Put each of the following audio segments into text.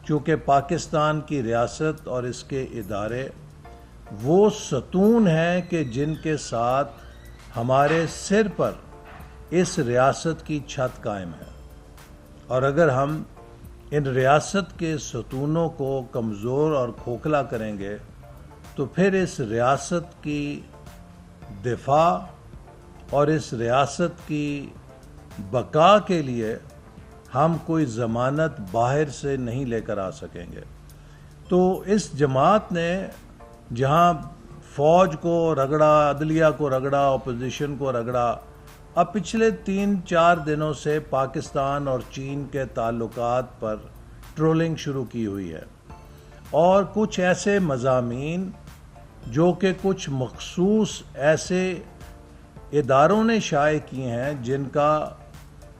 چونکہ پاکستان کی ریاست اور اس کے ادارے وہ ستون ہیں کہ جن کے ساتھ ہمارے سر پر اس ریاست کی چھت قائم ہے، اور اگر ہم ان ریاست کے ستونوں کو کمزور اور کھوکھلا کریں گے تو پھر اس ریاست کی دفاع اور اس ریاست کی بقا کے لیے ہم کوئی ضمانت باہر سے نہیں لے کر آ سکیں گے۔ تو اس جماعت نے جہاں فوج کو رگڑا، عدلیہ کو رگڑا، اپوزیشن کو رگڑا، اب پچھلے 3-4 دنوں سے پاکستان اور چین کے تعلقات پر ٹرولنگ شروع کی ہوئی ہے، اور کچھ ایسے مضامین جو کہ کچھ مخصوص ایسے اداروں نے شائع کیے ہیں جن کا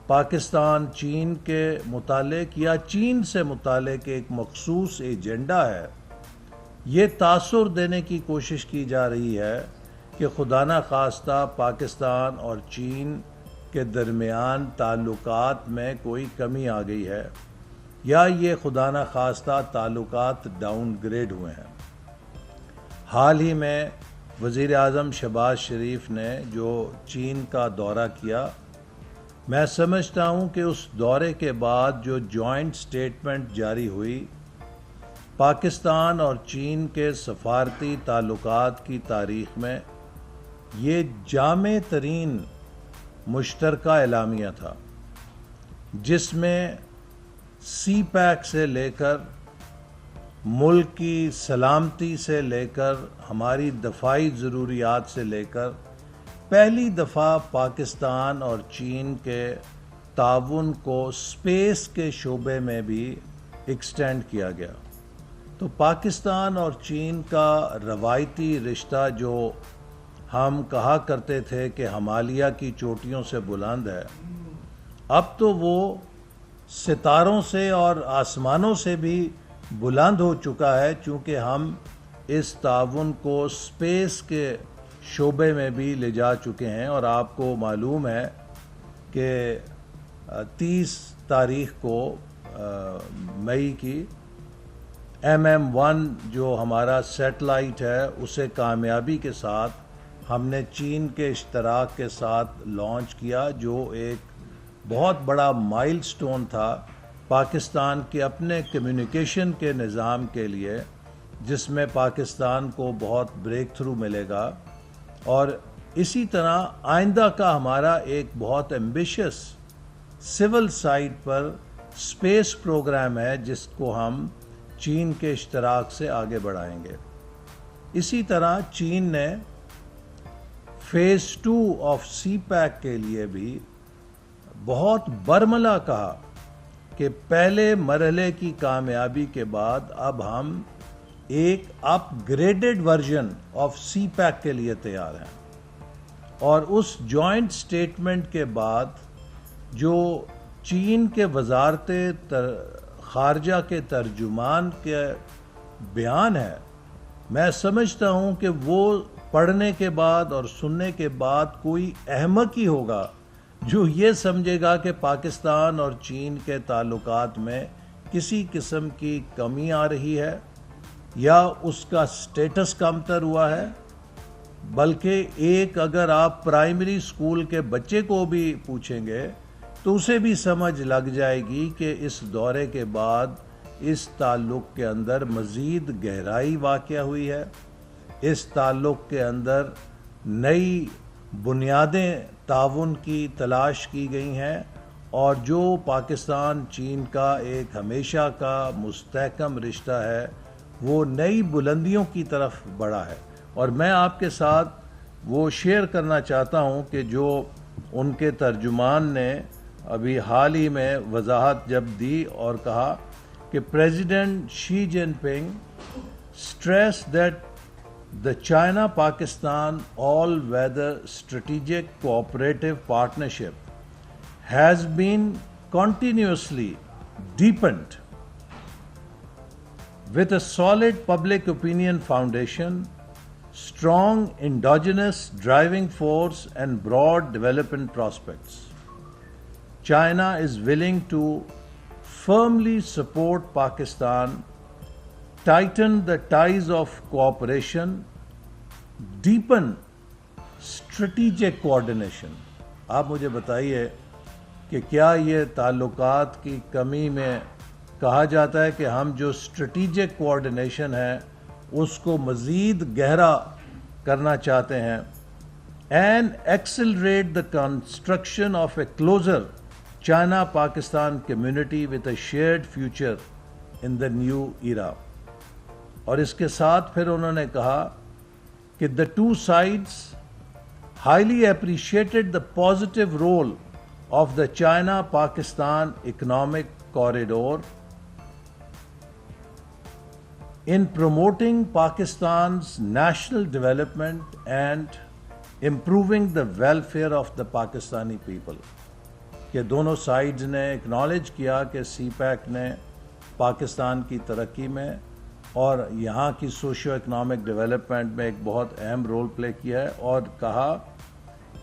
پاکستان چین کے متعلق یا چین سے متعلق ایک مخصوص ایجنڈا ہے، یہ تاثر دینے کی کوشش کی جا رہی ہے کہ خدا نخواستہ پاکستان اور چین کے درمیان تعلقات میں کوئی کمی آ گئی ہے، یا یہ خدا نخواستہ تعلقات ڈاؤن گریڈ ہوئے ہیں۔ حال ہی میں وزیر اعظم شہباز شریف نے جو چین کا دورہ کیا، میں سمجھتا ہوں کہ اس دورے کے بعد جو جوائنٹ سٹیٹمنٹ جاری ہوئی، پاکستان اور چین کے سفارتی تعلقات کی تاریخ میں یہ جامع ترین مشترکہ اعلامیہ تھا، جس میں سی پیک سے لے کر ملک کی سلامتی سے لے کر ہماری دفاعی ضروریات سے لے کر پہلی دفعہ پاکستان اور چین کے تعاون کو اسپیس کے شعبے میں بھی ایکسٹینڈ کیا گیا۔ تو پاکستان اور چین کا روایتی رشتہ جو ہم کہا کرتے تھے کہ ہمالیہ کی چوٹیوں سے بلند ہے، اب تو وہ ستاروں سے اور آسمانوں سے بھی بلند ہو چکا ہے، چونکہ ہم اس تعاون کو اسپیس کے شعبے میں بھی لے جا چکے ہیں۔ اور آپ کو معلوم ہے کہ 30 تاریخ کو مئی کی MM-1 جو ہمارا سیٹلائٹ ہے، اسے کامیابی کے ساتھ ہم نے چین کے اشتراک کے ساتھ لانچ کیا، جو ایک بہت بڑا مائل سٹون تھا پاکستان کے اپنے کمیونیکیشن کے نظام کے لیے، جس میں پاکستان کو بہت بریک تھرو ملے گا۔ اور اسی طرح آئندہ کا ہمارا ایک بہت ایمبیشس سول سائٹ پر اسپیس پروگرام ہے، جس کو ہم چین کے اشتراک سے آگے بڑھائیں گے۔ اسی طرح چین نے فیز 2 آف سی پیک کے لیے بھی بہت برملا کہا کہ پہلے مرحلے کی کامیابی کے بعد اب ہم ایک upgraded version of CPEC کے لیے تیار ہیں۔ اور اس جوائنٹ سٹیٹمنٹ کے بعد جو چین کے وزارت خارجہ کے ترجمان کے بیان ہے، میں سمجھتا ہوں کہ وہ پڑھنے کے بعد اور سننے کے بعد کوئی احمق ہی ہوگا جو یہ سمجھے گا کہ پاکستان اور چین کے تعلقات میں کسی قسم کی کمی آ رہی ہے یا اس کا سٹیٹس کمتر ہوا ہے۔ بلکہ ایک اگر آپ پرائمری سکول کے بچے کو بھی پوچھیں گے تو اسے بھی سمجھ لگ جائے گی کہ اس دورے کے بعد اس تعلق کے اندر مزید گہرائی واقع ہوئی ہے، اس تعلق کے اندر نئی بنیادیں تعاون کی تلاش کی گئی ہیں، اور جو پاکستان چین کا ایک ہمیشہ کا مستحکم رشتہ ہے وہ نئی بلندیوں کی طرف بڑھا ہے۔ اور میں آپ کے ساتھ وہ شیئر کرنا چاہتا ہوں کہ جو ان کے ترجمان نے ابھی حال ہی میں وضاحت جب دی اور کہا کہ پریزیڈنٹ شی جن پنگ stressed that the China-Pakistan all-weather strategic cooperative partnership has been continuously deepened with a solid public opinion foundation, strong endogenous driving force and broad development prospects. China is willing to firmly support Pakistan, tighten the ties of cooperation, deepen strategic coordination. آپ مجھے بتائیے کہ کیا یہ تعلقات کی کمی میں کہا جاتا ہے کہ ہم جو اسٹریٹجک کوآرڈینیشن ہے اس کو مزید گہرا کرنا چاہتے ہیں and accelerate the construction of a closer China Pakistan community with a shared future in the new era. اور اس کے ساتھ پھر انہوں نے کہا کہ the two sides highly appreciated the positive role of the China-Pakistan economic corridor in promoting Pakistan's national development and improving the welfare of the Pakistani people. کہ دونوں سائڈز نے اکنالج کیا کہ سی پیک نے پاکستان کی ترقی میں اور یہاں کی سوشیو اکنامک ڈیولپمنٹ میں ایک بہت اہم رول پلے کیا ہے، اور کہا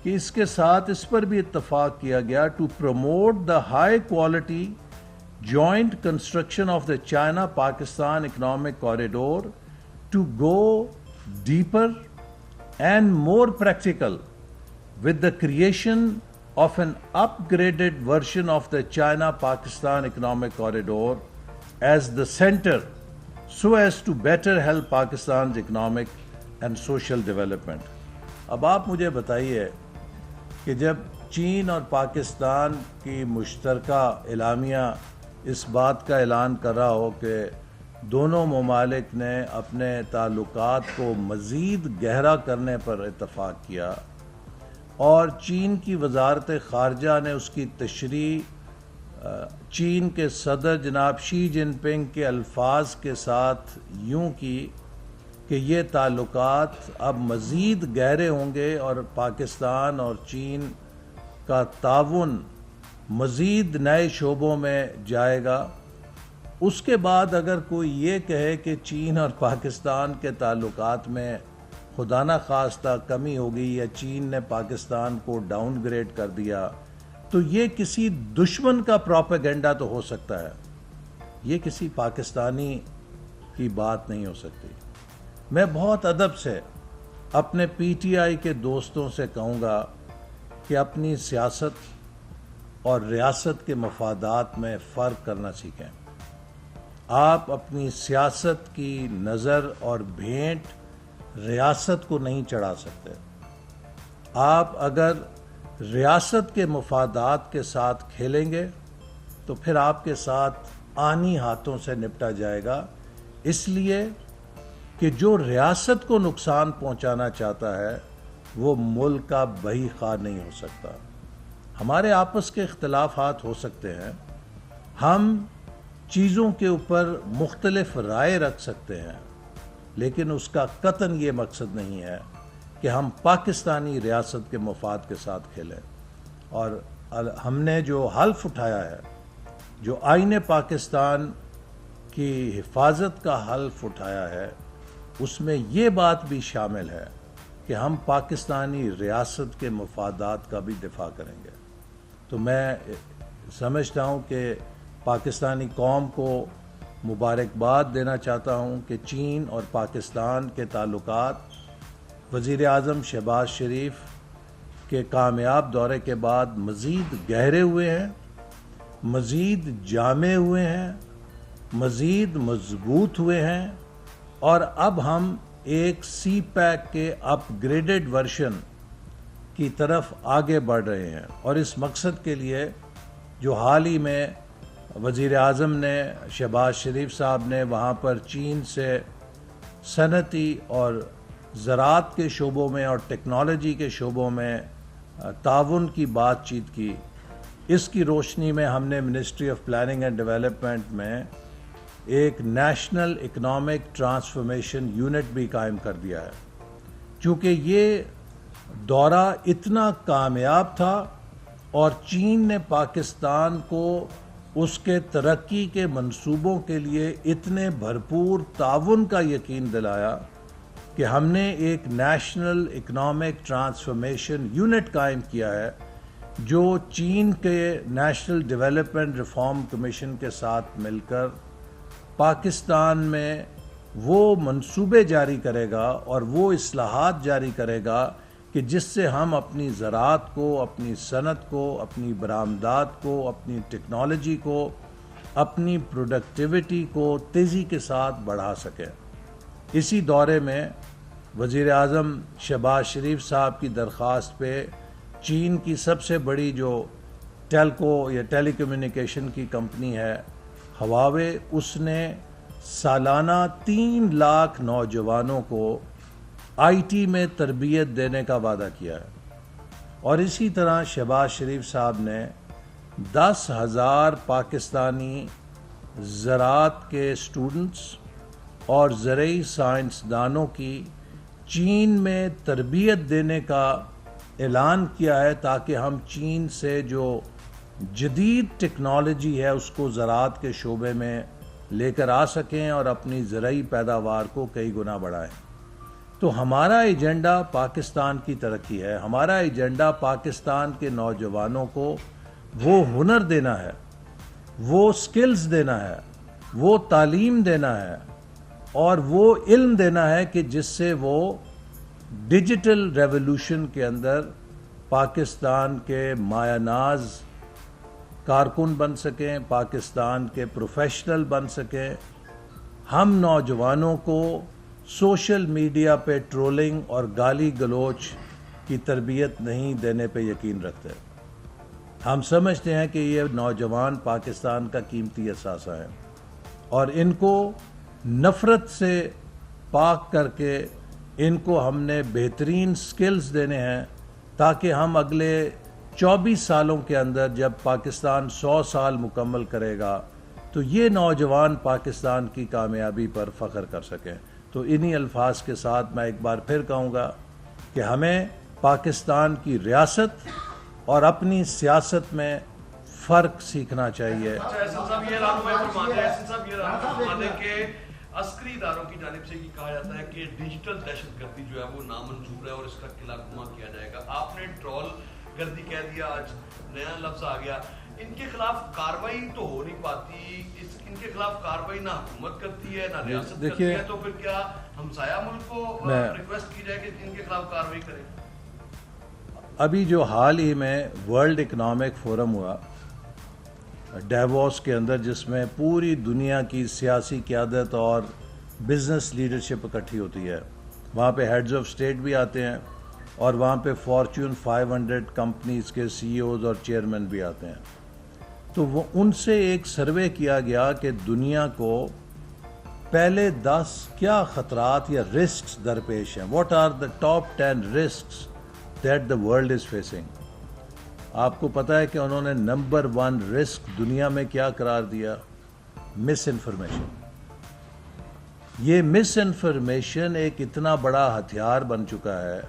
کہ اس کے ساتھ اس پر بھی اتفاق کیا گیا to promote the high quality joint construction of the China Pakistan economic corridor to go deeper and more practical with the creation of an upgraded version of the China-Pakistan economic corridor as the center so as to better help Pakistan's economic and social development. اب آپ مجھے بتائیے کہ جب چین اور پاکستان کی مشترکہ اعلامیہ اس بات کا اعلان کر رہا ہو کہ دونوں ممالک نے اپنے تعلقات کو مزید گہرا کرنے پر اتفاق کیا، اور چین کی وزارت خارجہ نے اس کی تشریح چین کے صدر جناب شی جن پنگ کے الفاظ کے ساتھ یوں کی کہ یہ تعلقات اب مزید گہرے ہوں گے اور پاکستان اور چین کا تعاون مزید نئے شعبوں میں جائے گا. اس کے بعد اگر کوئی یہ کہے کہ چین اور پاکستان کے تعلقات میں خدا نہ خواستہ کمی ہو گئی یا چین نے پاکستان کو ڈاؤن گریڈ کر دیا، تو یہ کسی دشمن کا پروپیگنڈا تو ہو سکتا ہے، یہ کسی پاکستانی کی بات نہیں ہو سکتی. میں بہت ادب سے اپنے پی ٹی آئی کے دوستوں سے کہوں گا کہ اپنی سیاست اور ریاست کے مفادات میں فرق کرنا سیکھیں. آپ اپنی سیاست کی نظر اور بھینٹ ریاست کو نہیں چڑھا سکتے. آپ اگر ریاست کے مفادات کے ساتھ کھیلیں گے تو پھر آپ کے ساتھ آنی ہاتھوں سے نپٹا جائے گا، اس لیے کہ جو ریاست کو نقصان پہنچانا چاہتا ہے وہ ملک کا بہی خواہ نہیں ہو سکتا. ہمارے آپس کے اختلافات ہو سکتے ہیں، ہم چیزوں کے اوپر مختلف رائے رکھ سکتے ہیں، لیکن اس کا قطعاً یہ مقصد نہیں ہے کہ ہم پاکستانی ریاست کے مفاد کے ساتھ کھیلیں. اور ہم نے جو حلف اٹھایا ہے، جو آئین پاکستان کی حفاظت کا حلف اٹھایا ہے، اس میں یہ بات بھی شامل ہے کہ ہم پاکستانی ریاست کے مفادات کا بھی دفاع کریں گے. تو میں سمجھتا ہوں کہ پاکستانی قوم کو مبارکباد دینا چاہتا ہوں کہ چین اور پاکستان کے تعلقات وزیر اعظم شہباز شریف کے کامیاب دورے کے بعد مزید گہرے ہوئے ہیں، مزید جامع ہوئے ہیں، مزید مضبوط ہوئے ہیں، اور اب ہم ایک سی پیک کے اپ گریڈڈ ورژن کی طرف آگے بڑھ رہے ہیں. اور اس مقصد کے لیے جو حال ہی میں وزیر اعظم نے، شہباز شریف صاحب نے وہاں پر چین سے صنعتی اور زراعت کے شعبوں میں اور ٹیکنالوجی کے شعبوں میں تعاون کی بات چیت کی، اس کی روشنی میں ہم نے ministry of planning and development میں ایک نیشنل اکنامک ٹرانسفارمیشن یونٹ بھی قائم کر دیا ہے. چونکہ یہ دورہ اتنا کامیاب تھا اور چین نے پاکستان کو اس کے ترقی کے منصوبوں کے لیے اتنے بھرپور تعاون کا یقین دلایا کہ ہم نے ایک نیشنل اکنامک ٹرانسفارمیشن یونٹ قائم کیا ہے جو چین کے نیشنل ڈیولپمنٹ ریفارم کمیشن کے ساتھ مل کر پاکستان میں وہ منصوبے جاری کرے گا اور وہ اصلاحات جاری کرے گا کہ جس سے ہم اپنی زراعت کو، اپنی صنعت کو، اپنی برآمدات کو، اپنی ٹیکنالوجی کو، اپنی پروڈکٹیوٹی کو تیزی کے ساتھ بڑھا سکیں۔ اسی دورے میں وزیر اعظم شہباز شریف صاحب کی درخواست پہ چین کی سب سے بڑی جو ٹیلکو یا ٹیلی کمیونیکیشن کی کمپنی ہے ہواوے، اس نے سالانہ 3 لاکھ نوجوانوں کو آئی ٹی میں تربیت دینے کا وعدہ کیا ہے، اور اسی طرح شہباز شریف صاحب نے 10,000 پاکستانی زراعت کے اسٹوڈنٹس اور زرعی سائنسدانوں کی چین میں تربیت دینے کا اعلان کیا ہے، تاکہ ہم چین سے جو جدید ٹیکنالوجی ہے اس کو زراعت کے شعبے میں لے کر آ سکیں اور اپنی زرعی پیداوار کو کئی گنا بڑھائیں۔ تو ہمارا ایجنڈا پاکستان کی ترقی ہے، ہمارا ایجنڈا پاکستان کے نوجوانوں کو وہ ہنر دینا ہے، وہ سکلز دینا ہے، وہ تعلیم دینا ہے اور وہ علم دینا ہے کہ جس سے وہ ڈیجیٹل ریولوشن کے اندر پاکستان کے مایہ ناز کارکن بن سکیں، پاکستان کے پروفیشنل بن سکیں۔ ہم نوجوانوں کو سوشل میڈیا پہ ٹرولنگ اور گالی گلوچ کی تربیت نہیں دینے پہ یقین رکھتے۔ ہم سمجھتے ہیں کہ یہ نوجوان پاکستان کا قیمتی اثاثہ ہے اور ان کو نفرت سے پاک کر کے ان کو ہم نے بہترین سکلز دینے ہیں، تاکہ ہم اگلے 24 سالوں کے اندر جب پاکستان 100 سال مکمل کرے گا تو یہ نوجوان پاکستان کی کامیابی پر فخر کر سکیں۔ تو انہی الفاظ کے ساتھ میں ایک بار پھر کہوں گا کہ ہمیں پاکستان کی ریاست اور اپنی سیاست میں فرق سیکھنا چاہیے۔ احسن صاحب یہ رہنمائی کہ عسکری اداروں کی جانب سے یہ کہا جاتا ہے کہ ڈیجیٹل دہشت گردی جو ہے وہ نامنظور ہے اور اس کا قلعہ گما کیا جائے گا۔ آپ نے ٹرول گردی کہہ دیا، آج نیا لفظ آ گیا۔ ان کے خلاف کاروائی تو ہو نہیں پاتی، ان کے خلاف کاروائی نہ حکومت کرتی ہے نہ ریاست کرتی ہے، تو پھر کیا ہمسایہ ملک کو ریکویسٹ کی جائے کہ ان کے خلاف کاروائی کریں؟ ابھی جو حال ہی میں ورلڈ اکنامک فورم ہوا ڈیووس کے اندر، جس میں پوری دنیا کی سیاسی قیادت اور بزنس لیڈرشپ اکٹھی ہوتی ہے، وہاں پہ ہیڈز آف اسٹیٹ بھی آتے ہیں اور وہاں پہ فارچون 500 کمپنیز کے سی اوز اور چیئرمین بھی آتے ہیں۔ تو وہ ان سے ایک سروے کیا گیا کہ دنیا کو پہلے 10 کیا خطرات یا رسکس درپیش ہیں، what are the top 10 risks that the world is facing. آپ کو پتہ ہے کہ انہوں نے نمبر 1 رسک دنیا میں کیا قرار دیا؟ مس انفارمیشن۔ یہ مس انفارمیشن ایک اتنا بڑا ہتھیار بن چکا ہے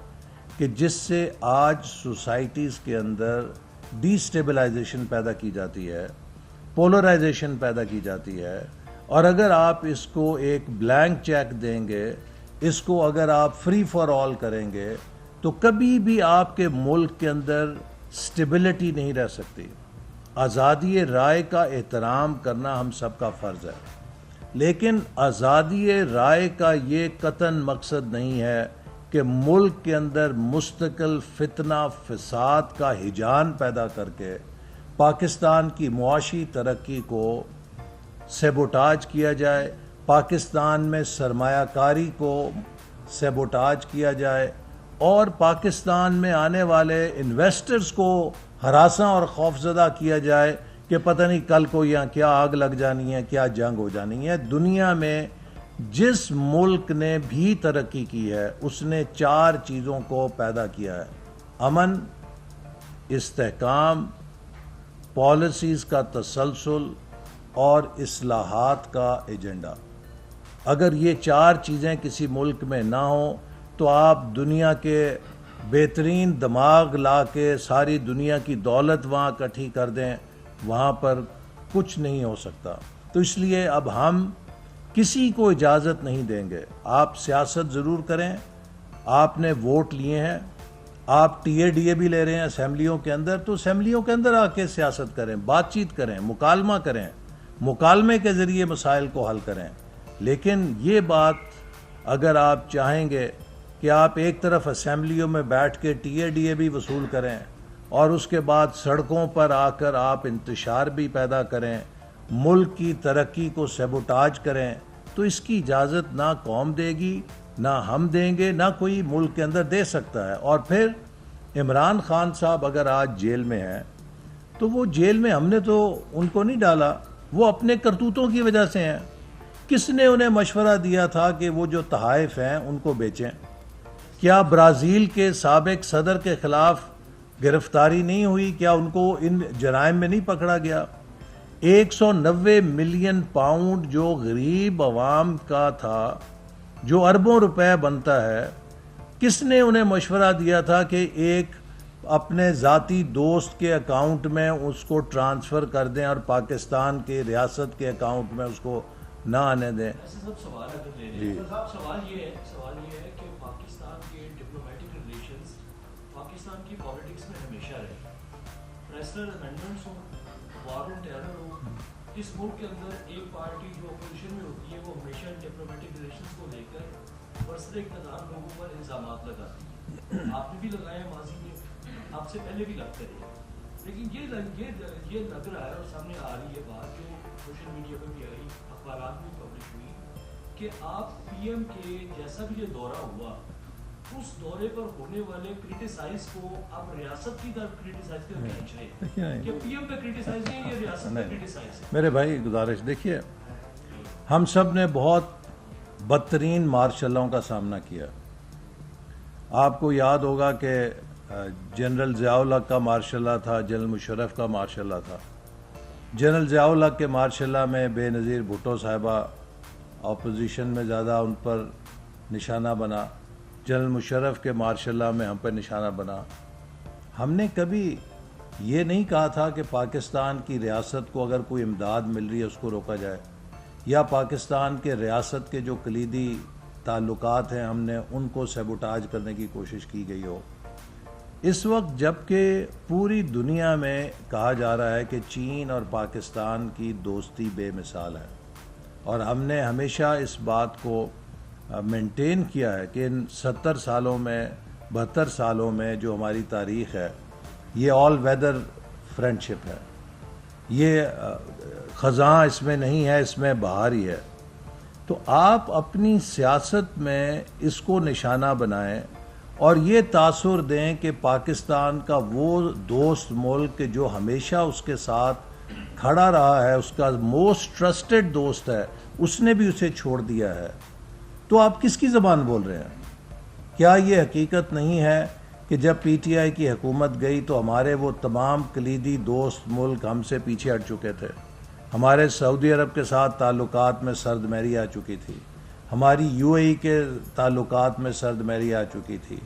کہ جس سے آج سوسائٹیز کے اندر ڈی سٹیبلائزیشن پیدا کی جاتی ہے، پولرائزیشن پیدا کی جاتی ہے، اور اگر آپ اس کو ایک بلینک چیک دیں گے، اس کو اگر آپ فری فار آل کریں گے تو کبھی بھی آپ کے ملک کے اندر سٹیبلٹی نہیں رہ سکتی۔ آزادی رائے کا احترام کرنا ہم سب کا فرض ہے، لیکن آزادی رائے کا یہ قطعاً مقصد نہیں ہے کہ ملک کے اندر مستقل فتنہ فساد کا ہیجان پیدا کر کے پاکستان کی معاشی ترقی کو سیبوٹاج کیا جائے، پاکستان میں سرمایہ کاری کو سیبوٹاج کیا جائے اور پاکستان میں آنے والے انویسٹرز کو ہراساں اور خوفزدہ کیا جائے کہ پتہ نہیں کل کو یہاں کیا آگ لگ جانی ہے، کیا جنگ ہو جانی ہے۔ دنیا میں جس ملک نے بھی ترقی کی ہے اس نے 4 چیزوں کو پیدا کیا ہے: امن، استحکام، پالیسیز کا تسلسل اور اصلاحات کا ایجنڈا۔ اگر یہ 4 چیزیں کسی ملک میں نہ ہوں تو آپ دنیا کے بہترین دماغ لا کے ساری دنیا کی دولت وہاں اکٹھی کر دیں، وہاں پر کچھ نہیں ہو سکتا۔ تو اس لیے اب ہم کسی کو اجازت نہیں دیں گے۔ آپ سیاست ضرور کریں، آپ نے ووٹ لیے ہیں، آپ ٹی اے ڈی اے بھی لے رہے ہیں اسمبلیوں کے اندر، تو اسمبلیوں کے اندر آ کے سیاست کریں، بات چیت کریں، مکالمہ کریں، مکالمے کے ذریعے مسائل کو حل کریں. لیکن یہ بات اگر آپ چاہیں گے کہ آپ ایک طرف اسمبلیوں میں بیٹھ کے ٹی اے ڈی اے بھی وصول کریں اور اس کے بعد سڑکوں پر آ کر آپ انتشار بھی پیدا کریں، ملک کی ترقی کو سیبوٹاج کریں، تو اس کی اجازت نہ قوم دے گی، نہ ہم دیں گے، نہ کوئی ملک کے اندر دے سکتا ہے. اور پھر عمران خان صاحب اگر آج جیل میں ہیں تو وہ جیل میں ہم نے تو ان کو نہیں ڈالا، وہ اپنے کرتوتوں کی وجہ سے ہیں. کس نے انہیں مشورہ دیا تھا کہ وہ جو تحائف ہیں ان کو بیچیں؟ کیا برازیل کے سابق صدر کے خلاف گرفتاری نہیں ہوئی؟ کیا ان کو ان جرائم میں نہیں پکڑا گیا؟ 190 ملین پاؤنڈ جو غریب عوام کا تھا، جو اربوں روپے بنتا ہے، کس نے انہیں مشورہ دیا تھا کہ ایک اپنے ذاتی دوست کے اکاؤنٹ میں اس کو ٹرانسفر کر دیں اور پاکستان کے ریاست کے اکاؤنٹ میں اس کو نہ آنے دیں؟ سوال یہ ہے کہ پاکستان کے ڈپلومیٹک ریلیشنز پاکستان کی پالیٹکس میں ہمیشہ رہے، پریسنل امینڈمنٹس ہوں، وار اینڈ ٹیرر ہو، اس ملک کے اندر ایک پارٹی جو اپوزیشن میں ہوتی ہے وہ ہمیشہ ڈپلومیٹک ریلیشنز کو لے کر برسر اقتدار لوگوں پر الزامات لگاتی ہے. آپ نے بھی لگائے ہیں ماضی میں، آپ سے پہلے بھی لگتے رہے، لیکن یہ لگ رہا ہے اور سامنے آ رہی ہے بات جو سوشل میڈیا پہ بھی آئی، اخبارات میں پبلش ہوئی، کہ آپ پی ایم کے جیسا بھی یہ دورہ ہوا اس دورے پر ہونے والے کرٹیسائز کو آپ ریاست کی طرف کرٹیسائز کر کھینچ رہے ہیں کہ پی ایم پہ کرٹیسائز نہیں، یہ ریاست پہ کرٹیسائز ہے. میرے بھائی گزارش دیکھیے، ہم سب نے بہت بدترین مارشل لاء کا سامنا کیا. آپ کو یاد ہوگا کہ جنرل ضیاء الحق کا مارشل لاء تھا، جنرل مشرف کا مارشل لاء تھا. جنرل ضیاء الحق کے مارشل لاء میں بے نظیر بھٹو صاحبہ اپوزیشن میں زیادہ ان پر نشانہ بنا، جنرل مشرف کے مارشل لاء میں ہم پر نشانہ بنا. ہم نے کبھی یہ نہیں کہا تھا کہ پاکستان کی ریاست کو اگر کوئی امداد مل رہی ہے اس کو روکا جائے، یا پاکستان کے ریاست کے جو کلیدی تعلقات ہیں ہم نے ان کو سیبوٹاج کرنے کی کوشش کی گئی ہو. اس وقت جب کہ پوری دنیا میں کہا جا رہا ہے کہ چین اور پاکستان کی دوستی بے مثال ہے، اور ہم نے ہمیشہ اس بات کو مینٹین کیا ہے کہ ان 70 سالوں میں 72 سالوں میں جو ہماری تاریخ ہے یہ آل ویدر فرینڈشپ ہے، یہ خزاں اس میں نہیں ہے، اس میں بہار ہی ہے. تو آپ اپنی سیاست میں اس کو نشانہ بنائیں اور یہ تاثر دیں کہ پاکستان کا وہ دوست ملک جو ہمیشہ اس کے ساتھ کھڑا رہا ہے، اس کا موسٹ ٹرسٹڈ دوست ہے، اس نے بھی اسے چھوڑ دیا ہے. تو آپ کس کی زبان بول رہے ہیں؟ کیا یہ حقیقت نہیں ہے کہ جب پی ٹی آئی کی حکومت گئی تو ہمارے وہ تمام کلیدی دوست ملک ہم سے پیچھے ہٹ چکے تھے؟ ہمارے سعودی عرب کے ساتھ تعلقات میں سرد مہری آ چکی تھی، ہماری یو اے ای کے تعلقات میں سرد مہری آ چکی تھی،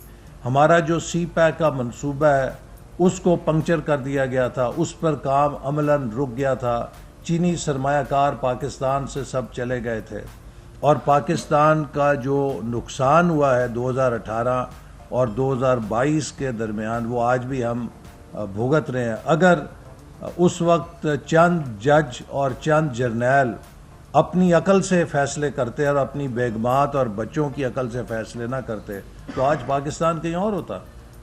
ہمارا جو سی پیک کا منصوبہ ہے اس کو پنکچر کر دیا گیا تھا، اس پر کام عملاً رک گیا تھا. چینی سرمایہ کار پاکستان سے سب چلے گئے تھے، اور پاکستان کا جو نقصان ہوا ہے 2018 اور 2022 کے درمیان وہ آج بھی ہم بھگت رہے ہیں. اگر اس وقت چند جج اور چند جرنیل اپنی عقل سے فیصلے کرتے اور اپنی بیگمات اور بچوں کی عقل سے فیصلے نہ کرتے تو آج پاکستان کہیں اور ہوتا.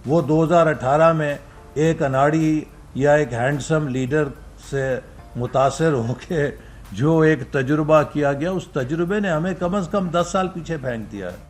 وہ 2018 میں ایک اناڑی یا ایک ہینڈسم لیڈر سے متاثر ہو کے جو ایک تجربہ کیا گیا، اس تجربے نے ہمیں کم از کم 10 سال پیچھے پھینک دیا ہے.